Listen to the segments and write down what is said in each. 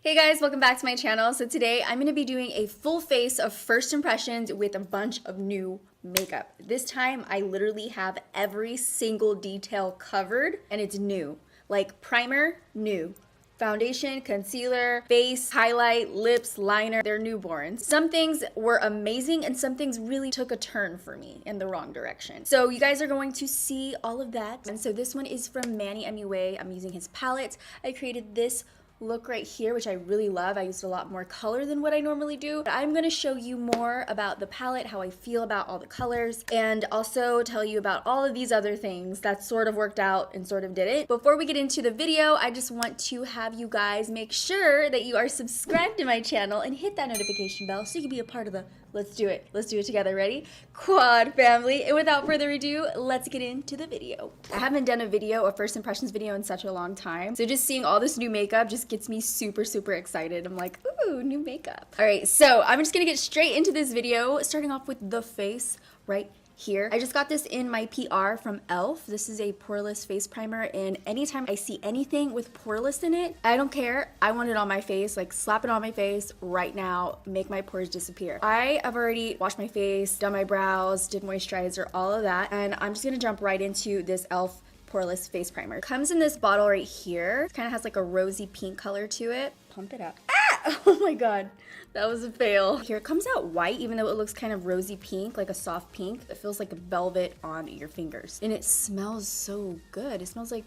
Hey guys, welcome back to my channel. So today I'm going to be doing a full face of first impressions with a bunch of new makeup. This time I literally have every single detail covered and it's new. Like primer, new. Foundation, concealer, base, highlight, lips, liner, they're newborns. Some things were amazing and some things really took a turn for me in the wrong direction. So you guys are going to see all of that. And so this one is from MANNYMUA. I'm using his palette. I created this look right here, which I really love. I used a lot more color than what I normally do. But I'm gonna show you more about the palette, how I feel about all the colors, and also tell you about all of these other things that sort of worked out and sort of didn't. Before we get into the video, I just want to have you guys make sure that you are subscribed to my channel and hit that notification bell so you can be a part of the let's do it together. Ready? Quad family. And without further ado, let's get into the video. I haven't done a first impressions video in such a long time. So just seeing all this new makeup just gets me super excited. I'm like, ooh, new makeup. All right, so I'm just gonna get straight into this video, starting off with the face right here. I just got this in my PR from e.l.f. This is a poreless face primer, and anytime I see anything with poreless in it, I don't care. I want it on my face, like slap it on my face right now, make my pores disappear. I have already washed my face, done my brows, did moisturizer, all of that, and I'm just gonna jump right into this e.l.f. poreless face primer. It comes in this bottle right here. It kind of has like a rosy pink color to it. Pump it out. Ah! Oh my god. That was a fail. Here, it comes out white, even though it looks kind of rosy pink, like a soft pink. It feels like velvet on your fingers. And it smells so good. It smells like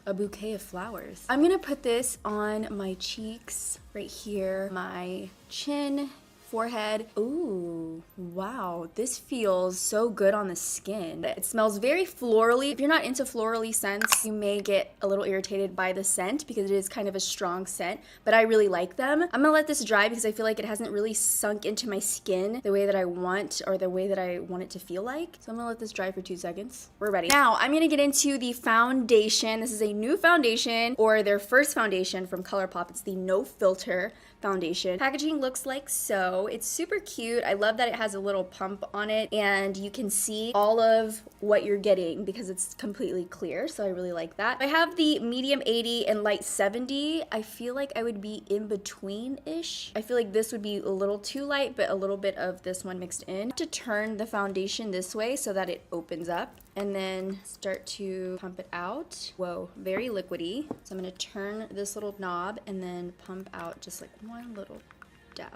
a bouquet of flowers. I'm gonna put this on my cheeks, right here, my chin, forehead. Ooh, wow, this feels so good on the skin. It smells very florally. If you're not into florally scents, you may get a little irritated by the scent because it is kind of a strong scent, but I really like them. I'm gonna let this dry because I feel like it hasn't really sunk into my skin the way that I want, or the way that I want it to feel like. So I'm gonna let this dry for 2 seconds. We're ready. Now I'm gonna get into the foundation. This is a new foundation, or their first foundation from Colourpop. It's the No Filter foundation. Packaging looks like so. It's super cute. I love that it has a little pump on it and you can see all of what you're getting because it's completely clear, so I really like that. I have the medium 80 and light 70. I feel like I would be in between-ish. I feel like this would be a little too light, but a little bit of this one mixed in. To turn the foundation this way so that it opens up and then start to pump it out. Whoa, very liquidy. So I'm gonna turn this little knob and then pump out just like one little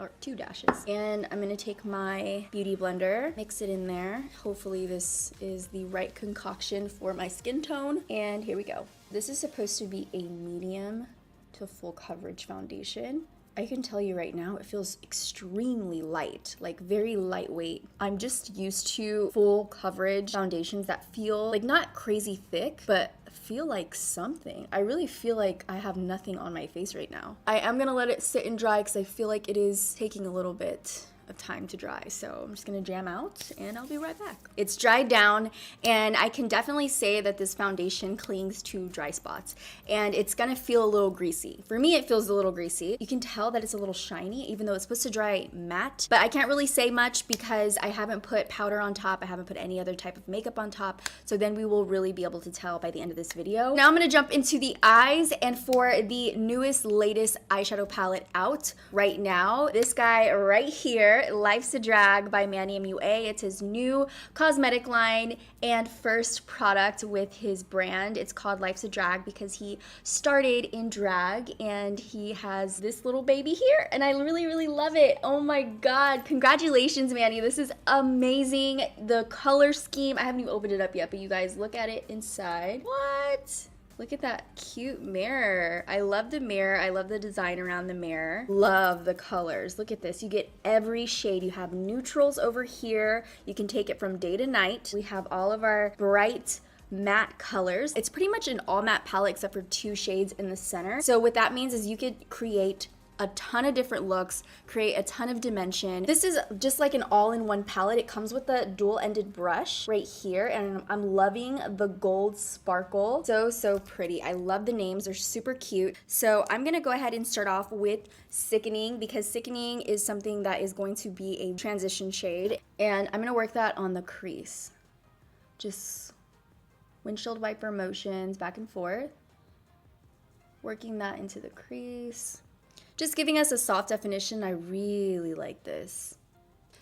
or 2 dashes. And I'm gonna take my beauty blender, mix it in there. Hopefully this is the right concoction for my skin tone. And here we go. This is supposed to be a medium to full coverage foundation. I can tell you right now, it feels extremely light, like very lightweight. I'm just used to full coverage foundations that feel like not crazy thick, but feel like something. I really feel like I have nothing on my face right now. I am gonna let it sit and dry because I feel like it is taking a little bit of time to dry. So I'm just gonna jam out and I'll be right back. It's dried down and I can definitely say that this foundation clings to dry spots and it's gonna feel a little greasy. For me, it feels a little greasy. You can tell that it's a little shiny even though it's supposed to dry matte, but I can't really say much because I haven't put powder on top. I haven't put any other type of makeup on top. So then we will really be able to tell by the end of this video. Now I'm gonna jump into the eyes, and for the newest, latest eyeshadow palette out right now, this guy right here, Life's a Drag by MANNYMUA. It's his new cosmetic line and first product with his brand. It's called Life's a Drag because he started in drag and he has this little baby here and I really love it. Oh my god, congratulations Manny, this is amazing. The color scheme, I haven't even opened it up yet, but you guys look at it inside. What? Look at that cute mirror. I love the mirror. I love the design around the mirror. Love the colors. Look at this. You get every shade. You have neutrals over here. You can take it from day to night. We have all of our bright matte colors. It's pretty much an all matte palette except for 2 shades in the center. So what that means is you could create a ton of different looks, create a ton of dimension. This is just like an all-in-one palette. It comes with a dual-ended brush right here, and I'm loving the gold sparkle. So pretty. I love the names. They're super cute. So I'm gonna go ahead and start off with Sickening because Sickening is something that is going to be a transition shade, and I'm gonna work that on the crease. Just windshield wiper motions back and forth, working that into the crease. just giving us a soft definition. I really like this.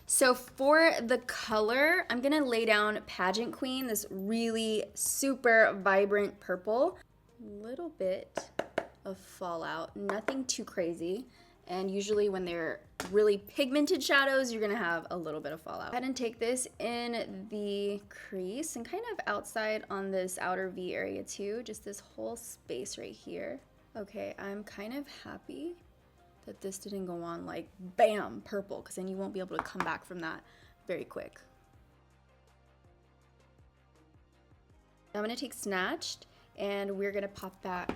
So for the color, I'm gonna lay down Pageant Queen, this really super vibrant purple. Little bit of fallout, nothing too crazy. And usually when they're really pigmented shadows, you're gonna have a little bit of fallout. Go ahead and take this in the crease and kind of outside on this outer V area too, just this whole space right here. Okay, I'm kind of happy that this didn't go on like bam, purple, because then you won't be able to come back from that very quick. Now I'm gonna take Snatched and we're gonna pop that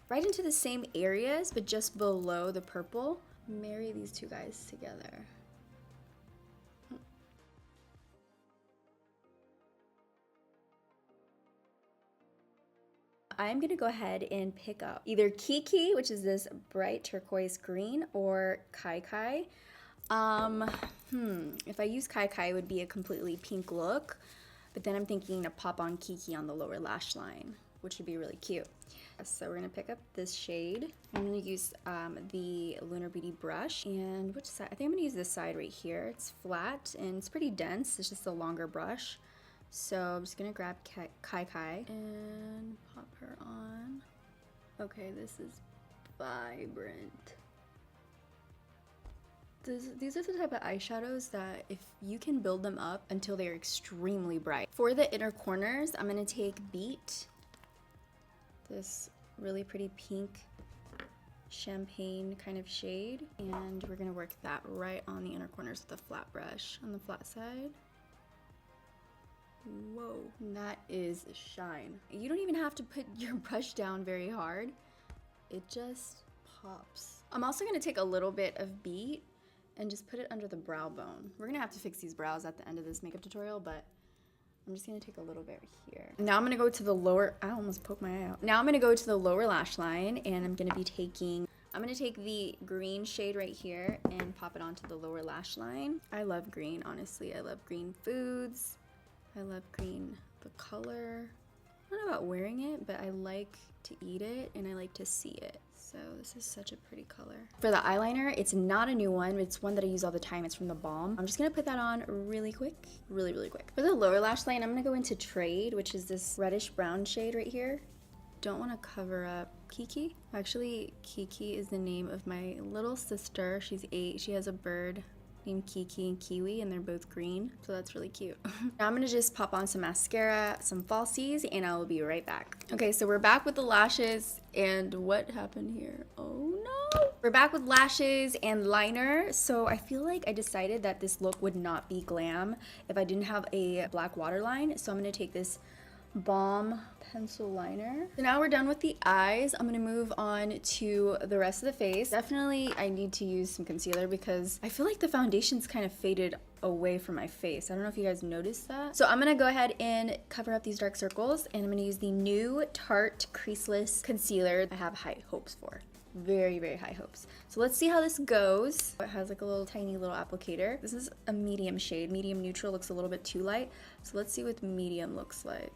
right into the same areas, but just below the purple. Marry these two guys together. I'm gonna go ahead and pick up either Kiki, which is this bright turquoise green, or Kai Kai. If I use Kai Kai, it would be a completely pink look, but then I'm thinking to pop on Kiki on the lower lash line, which would be really cute. So we're gonna pick up this shade. I'm gonna use the Lunar Beauty brush, and which side? I think I'm gonna use this side right here. It's flat and it's pretty dense. It's just a longer brush. So I'm just gonna grab Kai Kai and pop her on. Okay, this is vibrant. These are the type of eyeshadows that if you can build them up until they're extremely bright. For the inner corners, I'm gonna take Beat, this really pretty pink champagne kind of shade, and we're gonna work that right on the inner corners with a flat brush on the flat side. Whoa, that is shine. You don't even have to put your brush down very hard. It just pops. I'm also gonna take a little bit of Beat and just put it under the brow bone. We're gonna have to fix these brows at the end of this makeup tutorial, but I'm just gonna take a little bit here. Now I'm gonna go to the lower, I almost poked my eye out. Now I'm gonna go to the lower lash line, and I'm gonna take the green shade right here and pop it onto the lower lash line. I love green, honestly. I love green foods. I love green, the color. I don't know about wearing it, but I like to eat it and I like to see it. So this is such a pretty color. For the eyeliner, it's not a new one. It's one that I use all the time. It's from the Balm. I'm just gonna put that on really quick, really quick. For the lower lash line, I'm gonna go into Trade, which is this reddish brown shade right here. Don't wanna cover up Kiki. Actually, Kiki is the name of my little sister. She's 8, she has a bird named Kiki and Kiwi, and they're both green, so that's really cute. Now I'm gonna just pop on some mascara, some falsies, and I will be right back. Okay, so we're back with the lashes, and what happened here? Oh no! We're back with lashes and liner. So I feel like I decided that this look would not be glam if I didn't have a black waterline, so I'm gonna take this Balm pencil liner. So now we're done with the eyes. I'm gonna move on to the rest of the face. Definitely I need to use some concealer because I feel like the foundation's kind of faded away from my face. I don't know if you guys noticed that. So I'm gonna go ahead and cover up these dark circles, and I'm gonna use the new Tarte Creaseless Concealer. I have high hopes for. Very high hopes. So let's see how this goes. It has like a little tiny little applicator. This is a medium shade. Medium neutral looks a little bit too light. So let's see what medium looks like.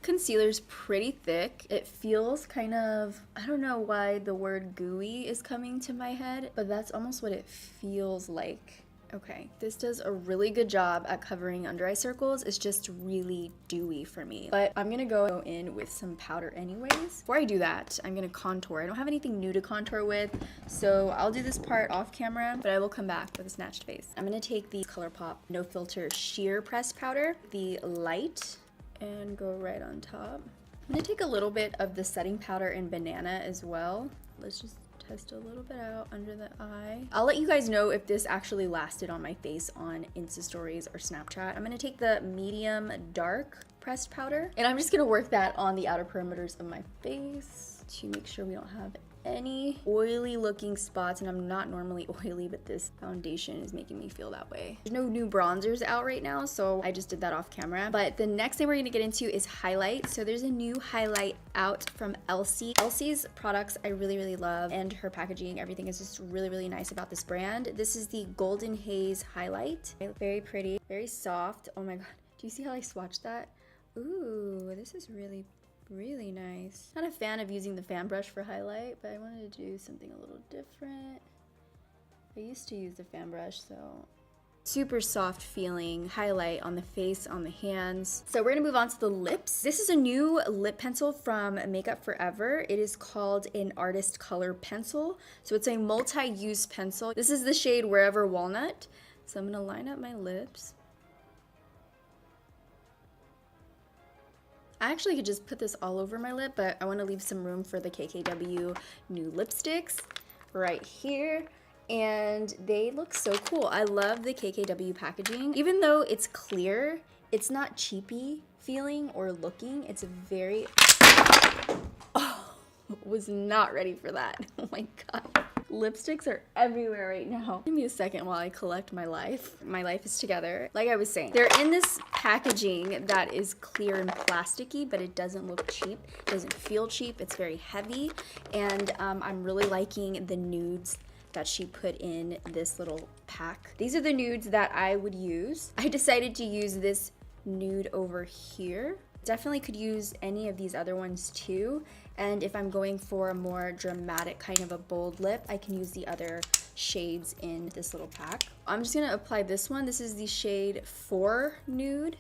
Concealer's pretty thick. It feels kind of, I don't know why the word gooey is coming to my head, but that's almost what it feels like. Okay, this does a really good job at covering under eye circles. It's just really dewy for me. But I'm gonna go in with some powder anyways. Before I do that, I'm gonna contour. I don't have anything new to contour with, so I'll do this part off camera, but I will come back with a snatched face. I'm gonna take the Colourpop No Filter Sheer Pressed Powder, the light, and go right on top. I'm gonna take a little bit of the setting powder in Banana as well. Let's just test a little bit out under the eye. I'll let you guys know if this actually lasted on my face on Insta Stories or Snapchat. I'm gonna take the medium dark pressed powder, and I'm just gonna work that on the outer perimeters of my face to make sure we don't have any oily looking spots. And I'm not normally oily, but this foundation is making me feel that way. There's no new bronzers out right now, so I just did that off camera. But the next thing we're gonna get into is highlight. So there's a new highlight out from Elcie. Elcie's products I really love, and her packaging, everything is just really nice about this brand. This is the Golden Haze highlight. Very pretty, very soft. Oh my god, do you see how I swatched that? Ooh, this is really nice. Not a fan of using the fan brush for highlight, but I wanted to do something a little different. I used to use the fan brush, so super soft feeling highlight on the face, on the hands. So we're gonna move on to the lips. This is a new lip pencil from Makeup Forever. It is called an Artist Color Pencil. So it's a multi-use pencil. This is the shade Wherever Walnut. So I'm gonna line up my lips. I actually could just put this all over my lip, but I wanna leave some room for the KKW new lipsticks right here. And they look so cool. I love the KKW packaging. Even though it's clear, it's not cheapy feeling or looking. It's a very, oh, was not ready for that. Oh my God. Lipsticks are everywhere right now. Give me a second while I collect my life. My life is together. Like I was saying, they're in this packaging that is clear and plasticky, but it doesn't look cheap. It doesn't feel cheap. It's very heavy. And I'm really liking the nudes that she put in this little pack. These are the nudes that I would use. I decided to use this nude over here. Definitely could use any of these other ones too. And if I'm going for a more dramatic kind of a bold lip, I can use the other shades in this little pack. I'm just gonna apply this one. This is the shade 4 Nude.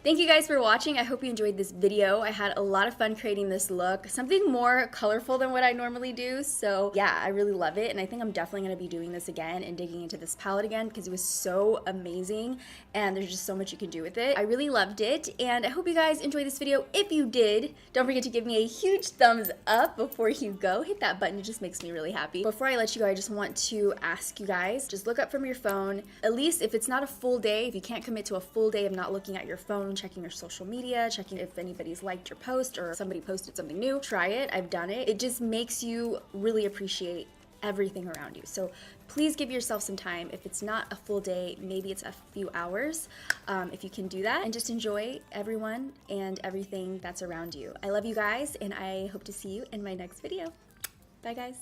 Thank you guys for watching. I hope you enjoyed this video. I had a lot of fun creating this look, something more colorful than what I normally do. So yeah, I really love it. And I think I'm definitely gonna be doing this again and digging into this palette again because it was so amazing and there's just so much you can do with it. I really loved it and I hope you guys enjoyed this video. If you did, don't forget to give me a huge thumbs up before you go. Hit that button, it just makes me really happy. Before I let you go, I just want to ask you guys, just look up from your phone. At least if it's not a full day, if you can't commit to a full day of not looking at your phone, checking your social media, checking if anybody's liked your post or somebody posted something new, try it. I've done it. It just makes you really appreciate everything around you. So please give yourself some time. If it's not a full day, maybe it's a few hours, if you can do that, and just enjoy everyone and everything that's around you. I love you guys and I hope to see you in my next video. Bye guys.